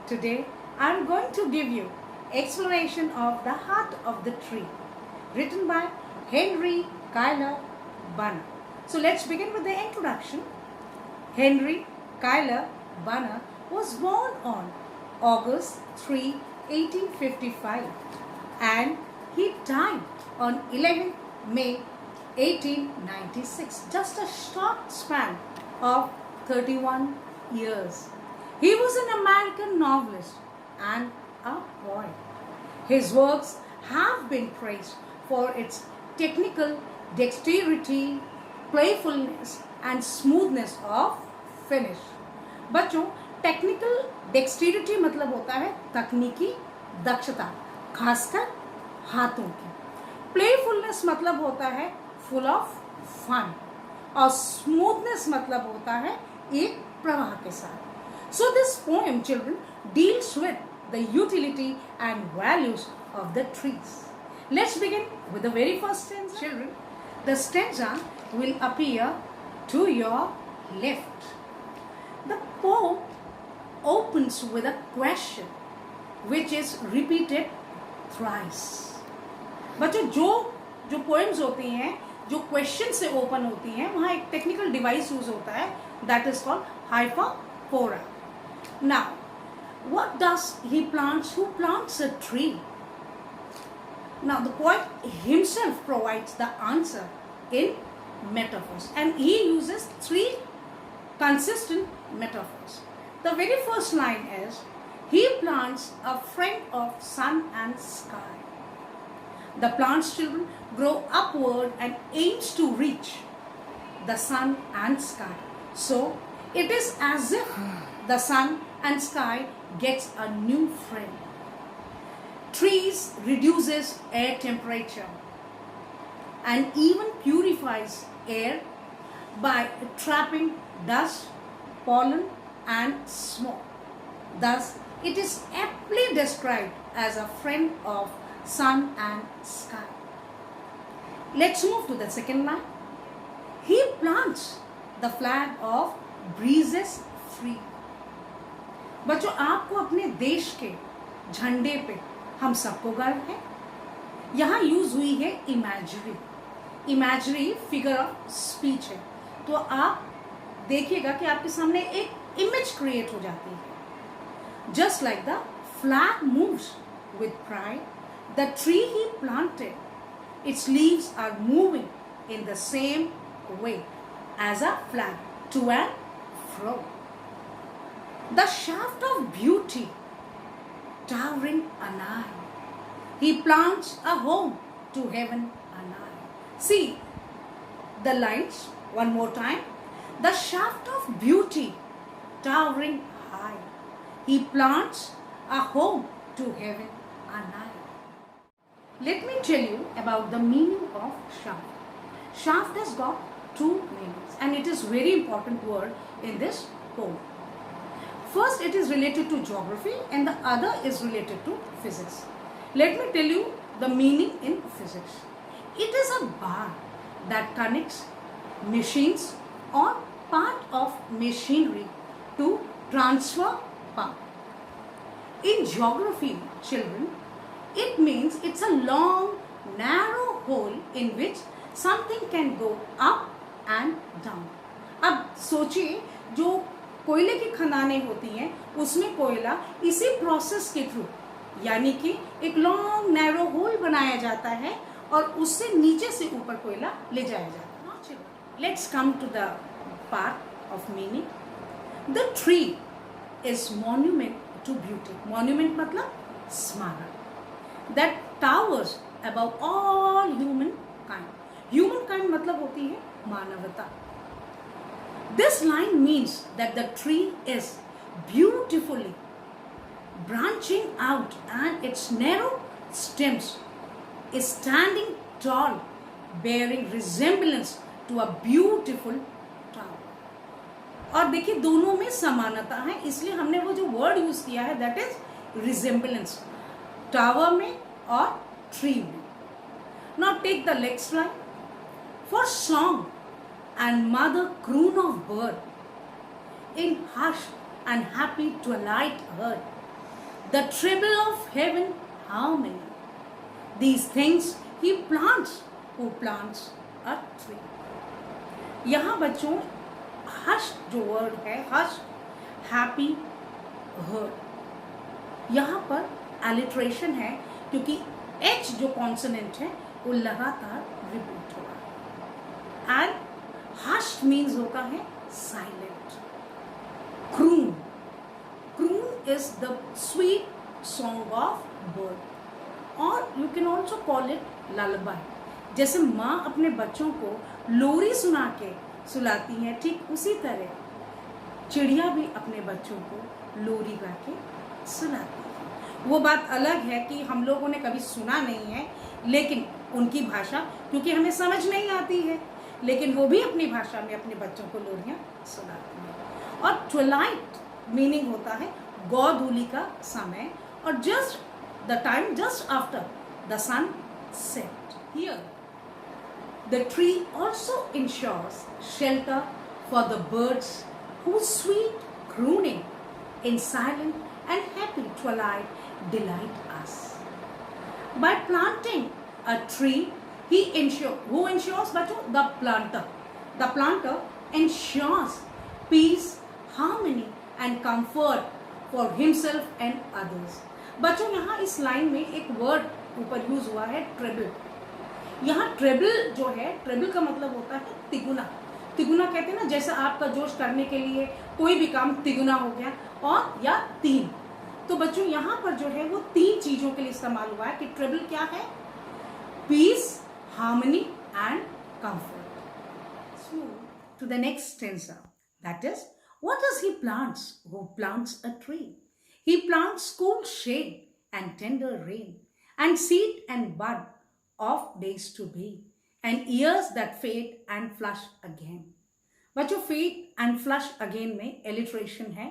Today I am going to give you exploration of The Heart of the Tree, written by Henry Cuyler Bunner. So let's begin with the introduction. Henry Cuyler Bunner was born on August 3, 1855 and he died on 11 May 1896, just a short span of 31 years. He was an American novelist and a poet. His works have been praised for its technical dexterity, playfulness and smoothness of finish. बच्चों, technical dexterity मतलब होता है तकनीकी दक्षता, खासकर हाथों की. Playfulness मतलब होता है फुल ऑफ फन और स्मूथनेस मतलब होता है एक प्रवाह के साथ. So this poem, children, deals with the utility and values of the trees. Let's begin with the very first stanza. Children, the stanza will appear to your left. The poem opens with a question which is repeated thrice. बच्चों, जो poems होती हैं जो question से open होती हैं वहाँ एक टेक्निकल डिवाइस यूज होता है that is called hypophora. Now, what does he plants? Who plants a tree? Now, the poet himself provides the answer in metaphors, and he uses 3 consistent metaphors. The very first line is, he plants a friend of sun and sky. The plant's children grow upward and aims to reach the sun and sky. So, it is as if the sun and sky gets a new friend. Trees reduces air temperature and even purifies air by trapping dust, pollen and smoke. Thus, it is aptly described as a friend of sun and sky. Let's move to the second line. He plants the flag of breezes free. बच्चों, आपको अपने देश के झंडे पे हम सबको गर्व है. यहाँ यूज हुई है इमेजरी फिगर ऑफ स्पीच है. तो आप देखिएगा कि आपके सामने एक इमेज क्रिएट हो जाती है. Just like the flag moves with pride, the tree he planted its leaves are moving in the same way as a flag to and fro. The shaft of beauty towering anigh, he plants a home to heaven anigh. See the lines one more time. The shaft of beauty towering high, he plants a home to heaven anigh. Let me tell you about the meaning of shaft. Shaft has got 2 meanings and it is very important word in this poem. First, it is related to geography and the other is related to physics. Let me tell you the meaning in physics. It is a bar that connects machines or part of machinery to transfer power. In geography, children, it means it's a long, narrow hole in which something can go up and down. अब सोचिए, जो कोयले की खदानें होती हैं उसमें कोयला इसी प्रोसेस के थ्रू यानी कि एक लॉन्ग नैरो होल बनाया जाता है और उससे नीचे से ऊपर कोयला ले जाया जाता है. Let's come to the part of meaning. The tree is monument to beauty. Monument मतलब स्मारक that towers above all humankind. Humankind मतलब होती है मानवता. This line means that the tree is beautifully branching out and its narrow stems is standing tall, bearing resemblance to a beautiful tower. और देखिए दोनों में समानता है, इसलिए हमने वो जो वर्ड यूज किया है दैट इज रिजेम्बलेंस, टावर में और ट्री में. Now take the next line. For song and mother croon of bird in hushed and happy twilight heard, the treble of heaven harmony. These things he plants who plants a tree. यहाँ बच्चों हर्ष जो word है, हर्ष, happy, hurt, यहाँ पर alliteration है क्योंकि H जो consonant है वो लगातार रिपीट हो रहा है. एंड हर्ष मीन्स होता है silent. Croon, croon is the sweet song of bird, और you can also call it lullaby. जैसे माँ अपने बच्चों को लोरी सुना के सुलाती है, ठीक उसी तरह चिड़िया भी अपने बच्चों को लोरी गा के सुनाती है. वो बात अलग है कि हम लोगों ने कभी सुना नहीं है, लेकिन उनकी भाषा क्योंकि हमें समझ नहीं आती है, लेकिन वो भी अपनी भाषा में अपने बच्चों को लोरियाँ सुनाती हैं. और ट्विलाइट मीनिंग होता है गोधूली का समय, और just the time just after the sunset. Here the tree also ensures shelter for the birds whose sweet crooning in silent and happy twilight delight us. By planting a tree, who ensures but the planter. The planter ensures peace, harmony and comfort for himself and others. बच्चों यहाँ इस line में एक word ऊपर use हुआ है, treble. यहाँ treble जो है, ट्रेबल का मतलब होता है तिगुना. तिगुना कहते हैं ना, जैसे आपका जोश करने के लिए कोई भी काम तिगुना हो गया, और या तीन. तो बच्चों यहाँ पर जो है वो तीन चीजों के लिए इस्तेमाल हुआ है कि ट्रेबल क्या है, peace, harmony and comfort. To the next stanza, that is what does he plants who plants a tree. He plants cool shade and tender rain and seed and bud of days to be and years that fade and flush again. बच्चों fade and flush again में alliteration है.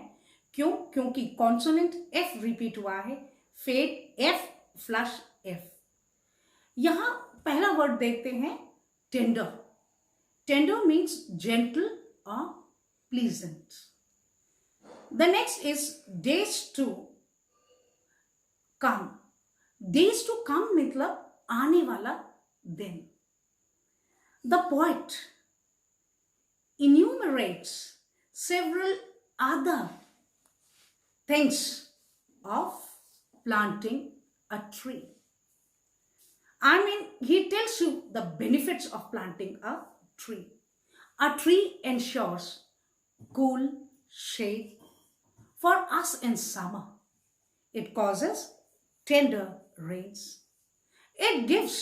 क्यों? क्योंकि consonant F repeat हुआ है. fade F, flush F. यहां पहला word देखते हैं tender. Tender means gentle or pleasant. The next is days to come. Days to come मतलब आने वाला दिन. The poet enumerates several other things of planting a tree. I mean, he tells you the benefits of planting a tree. A tree ensures cool shade for us in summer. It causes tender rains. It gives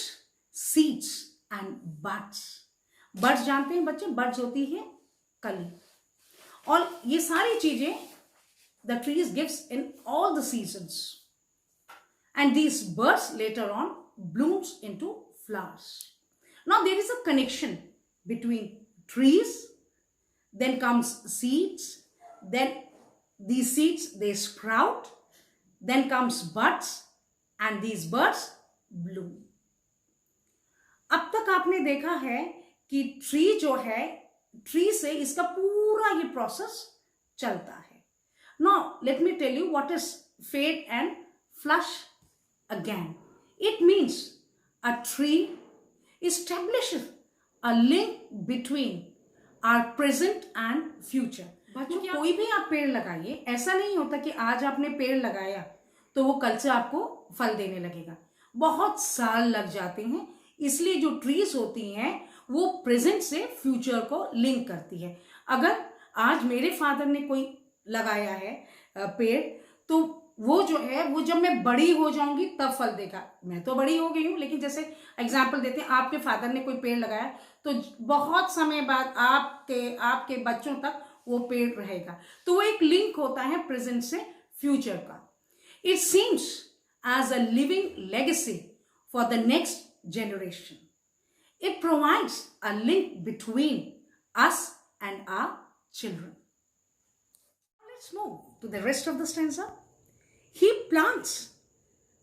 seeds and buds. Buds जानते हैं बच्चे, buds होती है कली. और ये सारी चीजें the trees gives in all the seasons. And these buds later on blooms into flowers. Now there is a connection between trees, then comes seeds, then these seeds they sprout, then comes buds, and these buds Bloom. अब तक आपने देखा है कि tree जो है, tree से इसका पूरा ये प्रोसेस चलता है. Now let me tell you what is fed and flush again. It means a tree establishes a link between our present and future. बच्चों कोई भी आप पेड़ लगाइए, ऐसा नहीं होता कि आज आपने पेड़ लगाया तो वो कल से आपको फल देने लगेगा. बहुत साल लग जाते हैं. इसलिए जो ट्रीज होती हैं वो प्रेजेंट से फ्यूचर को लिंक करती है. अगर आज मेरे फादर ने कोई लगाया है पेड़, तो वो जो है वो जब मैं बड़ी हो जाऊंगी तब फल देगा. मैं तो बड़ी हो गई हूँ, लेकिन जैसे एग्जाम्पल देते हैं, आपके फादर ने कोई पेड़ लगाया तो बहुत समय बाद आपके बच्चों तक वो पेड़ रहेगा. तो वो एक लिंक होता है प्रेजेंट से फ्यूचर का. It seems as a living legacy for the next generation. It provides a link between us and our children. Let's move to the rest of the stanza. He plants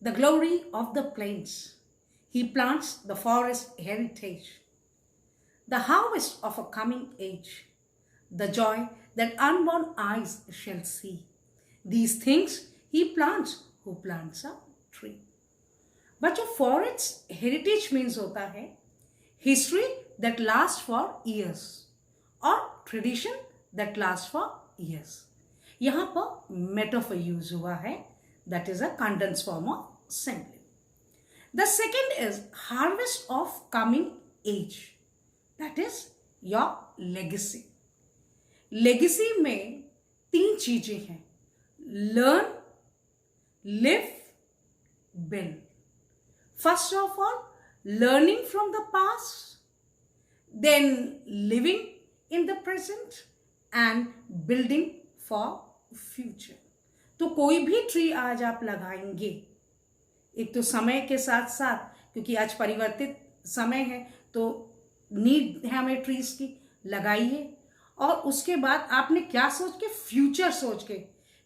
the glory of the plains. He plants the forest heritage, the harvest of a coming age, the joy that unborn eyes shall see. These things he plants who plants a tree. बच्चों, for its heritage means होता है history that last for years और tradition that last for years. यहां पर metaphor use हुआ है, that is a condense form of sentence. The second is harvest of coming age, that is your legacy. Legacy में 3 चीजें हैं, learn, live, build. First of all, learning from the past, then living in the present and building for future. तो कोई भी tree आज आप लगाएंगे, एक तो समय के साथ साथ, क्योंकि आज परिवर्तित समय है तो नीड है हमें ट्रीज की, लगाइए। और उसके बाद आपने क्या सोच के, फ्यूचर सोच के,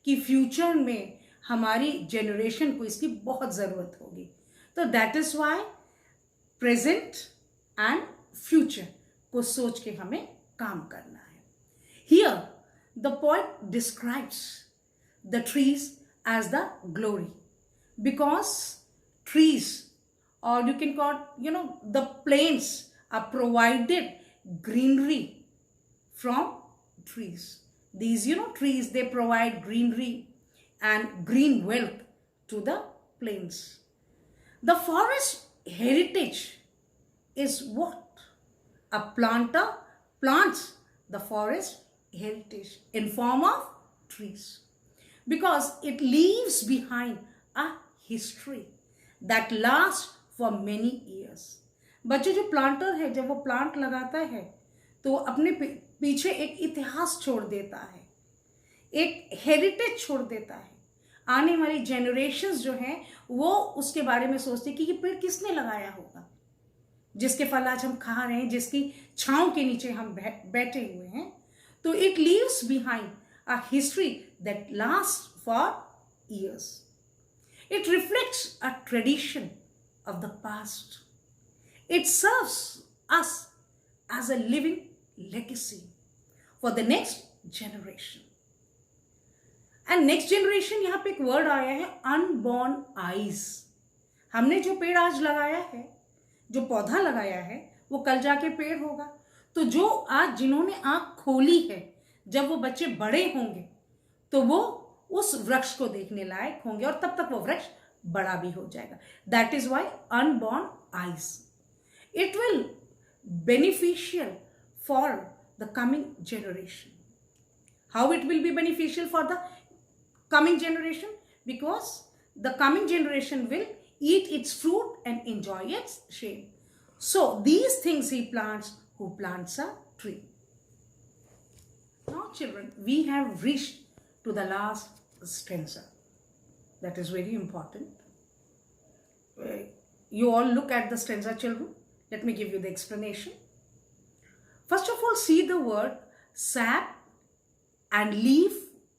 कि फ्यूचर में हमारी जनरेशन को इसकी बहुत ज़रूरत होगी। तो that is why present and future को सोच के हमें काम करना है। Here the poet describes the trees as the glory, because trees, और you can call the plains are provided greenery from trees. These trees, they provide greenery and green wealth to the plains. The forest heritage is what? A planter plants the forest heritage in form of trees, because it leaves behind a history that lasts for many years. बच्चे, जो planter है जब वो plant लगाता है तो अपने पीछे एक इतिहास छोड़ देता है, एक हेरिटेज छोड़ देता है। आने वाली जनरेशन्स जो हैं वो उसके बारे में सोचते हैं कि ये पेड़ किसने लगाया होगा, जिसके फल आज हम खा रहे हैं, जिसकी छांव के नीचे हम बैठे हुए हैं। तो it leaves behind a history that last for years. It reflects a tradition of the past. It serves us as a living legacy for the next generation. And next generation, यहाँ पे एक वर्ड आया है unborn eyes। हमने जो पेड़ आज लगाया है, जो पौधा लगाया है, वो कल जाके पेड़ होगा। तो जो आज जिन्होंने आंख खोली है, जब वो बच्चे बड़े होंगे तो वो उस वृक्ष को देखने लायक होंगे और तब तक वो वृक्ष बड़ा भी हो जाएगा। That is why unborn eyes. It will beneficial for the coming generation. How it will be beneficial for the coming generation? Because the coming generation will eat its fruit and enjoy its shade. So these things he plants who plants a tree. Now children, we have reached to the last stanza. That is very important. You all look at the stanza, children. Let me give you the explanation. First of all, see the word sap and leaf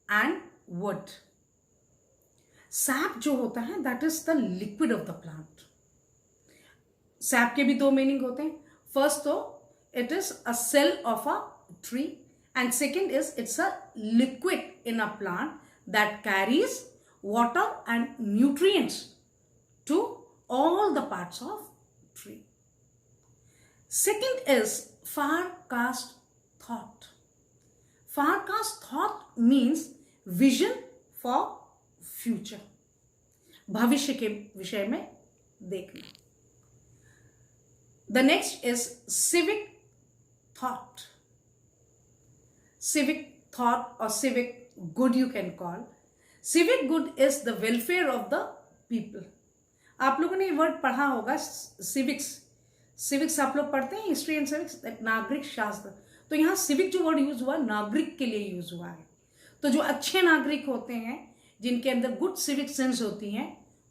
and wood. Sap जो होता है, that is the liquid of the plant. Sap के भी 2 meaning होते हैं. First तो it is a cell of a tree, and second is it's a liquid in a plant that carries water and nutrients to all the parts of tree. Second is far-cast thought. Far-cast thought means vision for future. भविष्य के विषय में देखना. The next is civic thought. Civic thought or civic good you can call. Civic good is the welfare of the people. आप लोगों ने ये word पढ़ा होगा, civics. सिविक्स आप लोग पढ़ते हैं, हिस्ट्री एंड सिविक्स, नागरिक शास्त्र। तो यहाँ सिविक जो वर्ड यूज हुआ नागरिक के लिए यूज हुआ है। तो जो अच्छे नागरिक होते हैं, जिनके अंदर गुड सिविक सेंस होती हैं,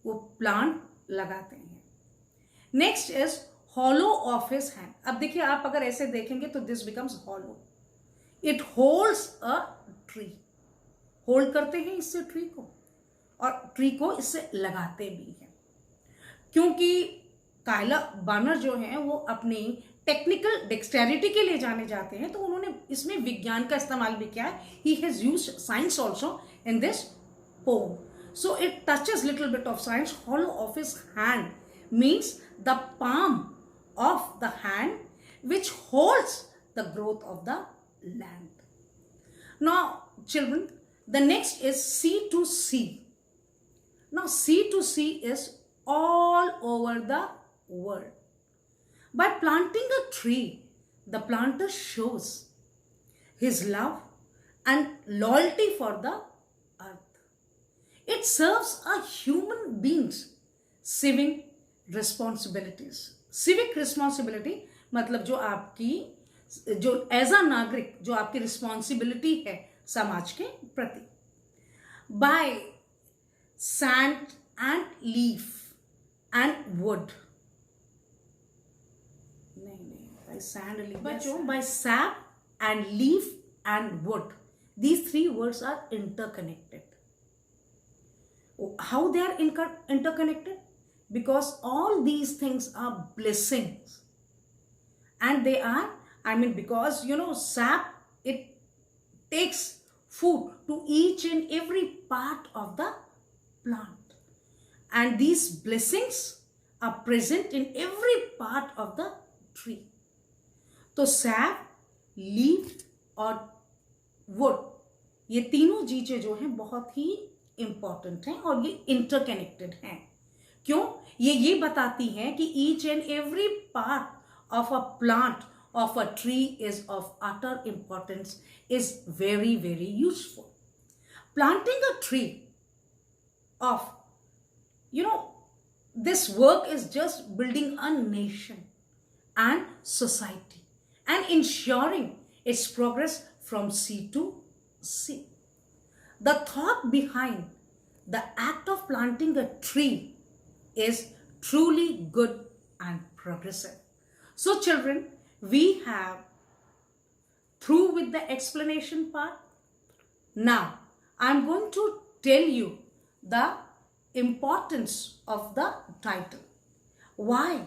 वो प्लांट लगाते हैं। Next is hollow of his hand. अब देखिए, आप अगर ऐसे देखेंगे तो this becomes hollow. It holds a tree. Hold करते हैं इससे ट्री को, और ट्री को इससे लगाते भी हैं। क्योंकि कायला बानर जो हैं वो अपनी टेक्निकल डेक्सटेरिटी के लिए जाने जाते हैं, तो उन्होंने इसमें विज्ञान का इस्तेमाल भी किया है। He has used science also in this pome. So it touches little bit of science. Hollow of his hand means the palm of the hand which holds the growth of the land. Now children, the next is sea to sea. Now sea to sea is all over the world. By planting a tree, the planter shows his love and loyalty for the earth. It serves a human being's civic responsibilities. Civic responsibility मतलब जो आपकी जो as a नागरिक जो आपकी responsibility है समाज के प्रति. By sand and leaf and wood, नहीं बाय सैंड लीफ बच्चों, by sap and leaf and wood. These three words are interconnected. How they are interconnected? Because all these things are blessings. And they are, because sap, it takes food to each and every part of the plant. And these blessings are present in every part of the tree. So sap, leaf और would, ये तीनों चीजें जो हैं बहुत ही important हैं और ये इंटरकनेक्टेड हैं. क्यों? ये बताती हैं कि each and every part of a plant of a tree is of utter importance, is very very useful. Planting a tree of this work is just building a nation and society and ensuring its progress from sea to sea. The thought behind the act of planting a tree is truly good and progressive. So children, we have through with the explanation part. Now I'm going to tell you the importance of the title. Why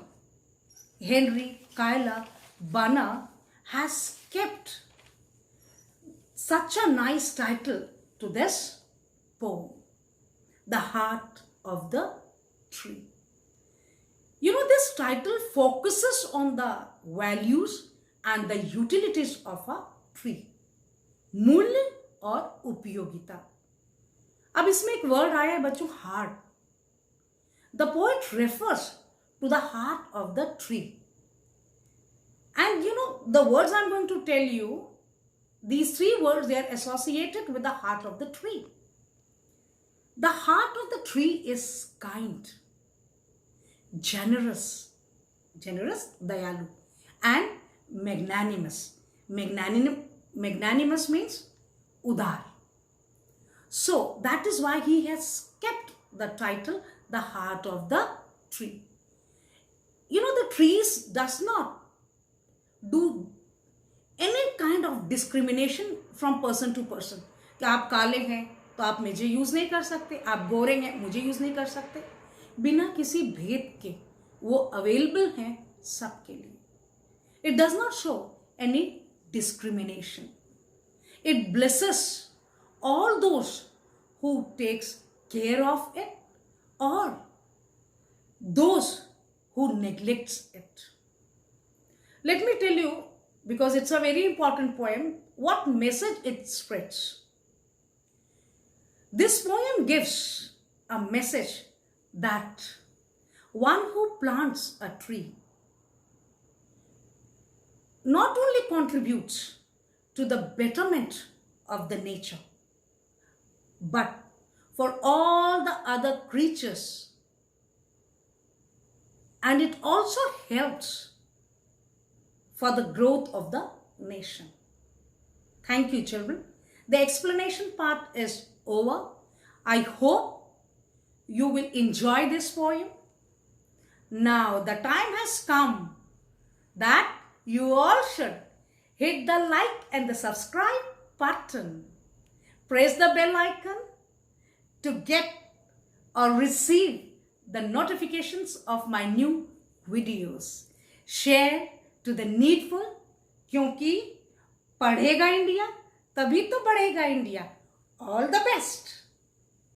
Henry Kaila Bana has kept such a nice title to this poem, The Heart of the Tree. This title focuses on the values and the utilities of a tree. मूल्य और उपयोगिता. अब इसमें एक word आया है बच्चों, heart. The poet refers to the heart of the tree. And the words I'm going to tell you, these three words, they are associated with the heart of the tree. The heart of the tree is kind, generous, dayalu, and magnanimous. Magnanimous means udar. So that is why he has kept the title, The Heart of the Tree. The trees does not do any kind of discrimination from person to person. कि आप काले हैं तो आप मुझे use नहीं कर सकते, आप गोरे हैं मुझे यूज नहीं कर सकते. बिना किसी भेद के वो अवेलेबल हैं सबके लिए. It does not show any discrimination. It blesses all those who takes care of it or those who neglects it. Let me tell you, because it's a very important poem, what message it spreads. This poem gives a message that one who plants a tree not only contributes to the betterment of the nature, but for all the other creatures, and it also helps for the growth of the nation. Thank you, children. The explanation part is over. I hope you will enjoy this poem. Now the time has come that you all should hit the like and the subscribe button. Press the bell icon to get or receive the notifications of my new videos. Share to the needful, क्योंकि पढ़ेगा India तभी तो बढ़ेगा India. All the best.